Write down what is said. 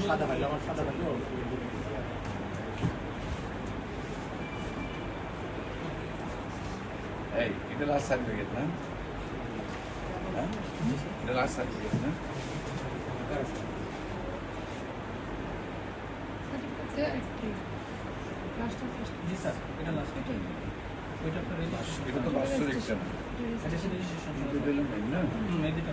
সাদা ভাই আমার সাদা ভাই এই এটা লাস্ট সার্টিফিকেট না হ্যাঁ এটা লাস্ট সার্টিফিকেট না জি স্যার এটা লাস্ট ওইটা আপনার এটা তো লাস্ট রেজিস্ট্রেশন এটা রেজিস্ট্রেশন এটা দিলাম না এই দুটো